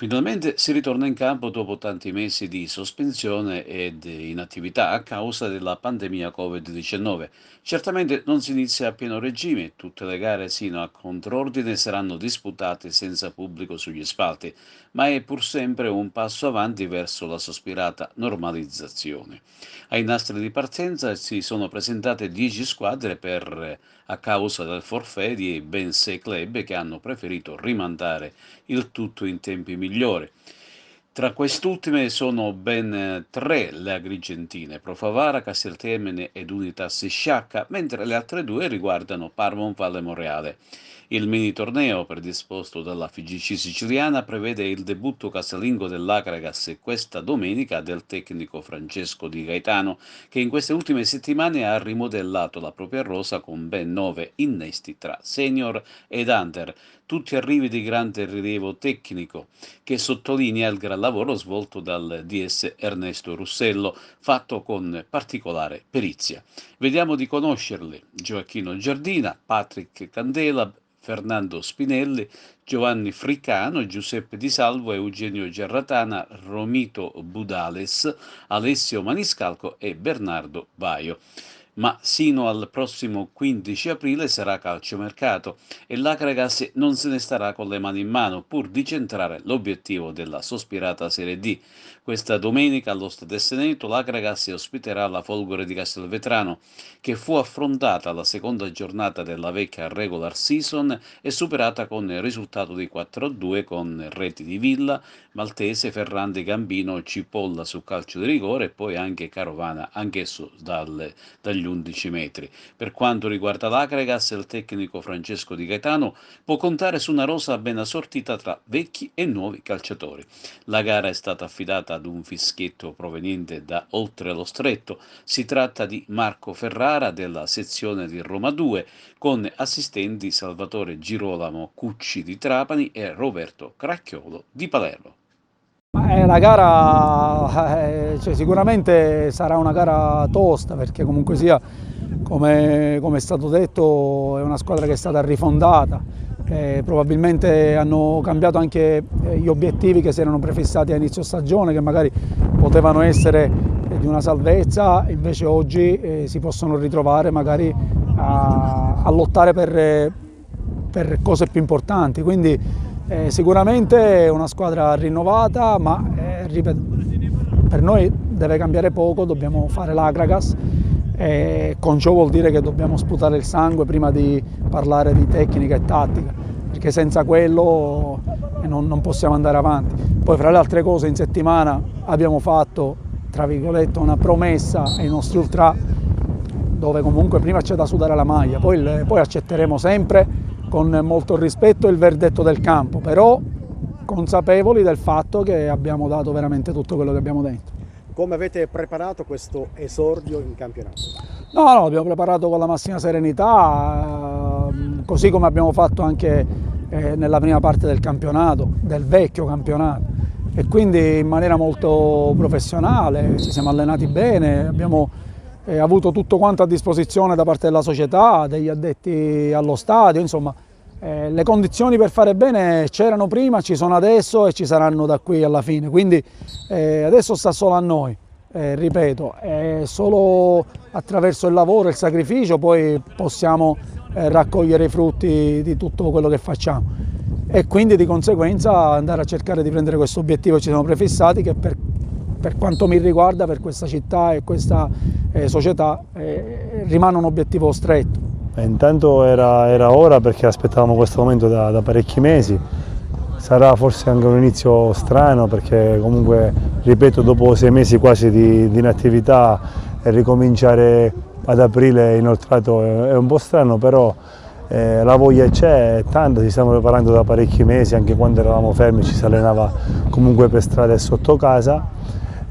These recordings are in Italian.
Finalmente si ritorna in campo dopo tanti mesi di sospensione ed inattività a causa della pandemia Covid-19. Certamente non si inizia a pieno regime, tutte le gare sino a contrordine saranno disputate senza pubblico sugli spalti, ma è pur sempre un passo avanti verso la sospirata normalizzazione. Ai nastri di partenza si sono presentate 10 squadre a causa del forfait di ben 6 club che hanno preferito rimandare il tutto in tempi migliori. Tra quest'ultime sono ben tre le agrigentine, Pro Favara, Casteltermine ed Unitas Sciacca, mentre le altre due riguardano Parma Valle Monreale. Il mini torneo predisposto dalla FIGC siciliana prevede il debutto casalingo dell'Akragas questa domenica del tecnico Francesco Di Gaetano, che in queste ultime settimane ha rimodellato la propria rosa con ben 9 innesti tra senior ed under, tutti arrivi di grande rilievo tecnico, che sottolinea il gran lavoro svolto dal DS Ernesto Russello, fatto con particolare perizia. Vediamo di conoscerli: Gioacchino Giardina, Patrick Candela, Fernando Spinelli, Giovanni Fricano, Giuseppe Di Salvo, Eugenio Gerratana, Romito Budales, Alessio Maniscalco e Bernardo Baio. Ma sino al prossimo 15 aprile sarà calciomercato e l'Akragas non se ne starà con le mani in mano pur di centrare l'obiettivo della sospirata Serie D. Questa domenica allo Stadio Seneto l'Akragas ospiterà la Folgore di Castelvetrano, che fu affrontata alla seconda giornata della vecchia regular season e superata con il risultato di 4-2 con reti di Villa, Maltese, Ferrandi, Gambino, Cipolla su calcio di rigore e poi anche Carovana, anch'esso dagli 11 metri. Per quanto riguarda l'Akragas, il tecnico Francesco Di Gaetano può contare su una rosa ben assortita tra vecchi e nuovi calciatori. La gara è stata affidata ad un fischietto proveniente da oltre lo stretto. Si tratta di Marco Ferrara della sezione di Roma 2, con assistenti Salvatore Girolamo Cucci di Trapani e Roberto Cracchiolo di Palermo. La gara cioè, sicuramente sarà una gara tosta perché comunque sia, come è stato detto, è una squadra che è stata rifondata, probabilmente hanno cambiato anche gli obiettivi che si erano prefissati a inizio stagione, che magari potevano essere di una salvezza, invece oggi si possono ritrovare magari a lottare per cose più importanti. Quindi, sicuramente è una squadra rinnovata, ma ripeto, per noi deve cambiare poco, dobbiamo fare l'Akragas, con ciò vuol dire che dobbiamo sputare il sangue prima di parlare di tecnica e tattica, perché senza quello non possiamo andare avanti. Poi fra le altre cose in settimana abbiamo fatto, tra virgolette, una promessa ai nostri ultra, dove comunque prima c'è da sudare la maglia, poi accetteremo sempre con molto rispetto il verdetto del campo, però consapevoli del fatto che abbiamo dato veramente tutto quello che abbiamo dentro. Come avete preparato questo esordio in campionato? No, abbiamo preparato con la massima serenità, così come abbiamo fatto anche nella prima parte del campionato, del vecchio campionato, e quindi in maniera molto professionale, ci siamo allenati bene, abbiamo avuto tutto quanto a disposizione da parte della società, degli addetti allo stadio, insomma le condizioni per fare bene c'erano prima, ci sono adesso e ci saranno da qui alla fine, quindi adesso sta solo a noi, ripeto, solo attraverso il lavoro e il sacrificio poi possiamo raccogliere i frutti di tutto quello che facciamo e quindi di conseguenza andare a cercare di prendere questo obiettivo che ci siamo prefissati, che per quanto mi riguarda, per questa città e questa società rimane un obiettivo stretto. Intanto era ora, perché aspettavamo questo momento da parecchi mesi. Sarà forse anche un inizio strano perché comunque, ripeto, dopo 6 mesi quasi di inattività ricominciare ad aprile inoltrato è un po' strano, però la voglia c'è, è tanta, ci stiamo preparando da parecchi mesi, anche quando eravamo fermi ci si allenava comunque per strada e sotto casa.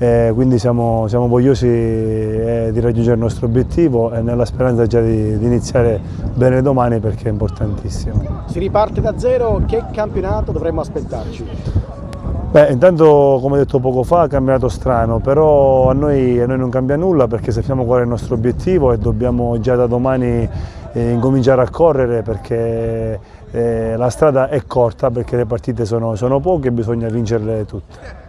Quindi siamo vogliosi di raggiungere il nostro obiettivo e nella speranza già di iniziare bene domani, perché è importantissimo. Si riparte da zero, che campionato dovremmo aspettarci? Intanto, come detto poco fa, campionato strano, però a noi non cambia nulla, perché sappiamo qual è il nostro obiettivo e dobbiamo già da domani incominciare a correre, perché La strada è corta perché le partite sono poche e bisogna vincerle tutte.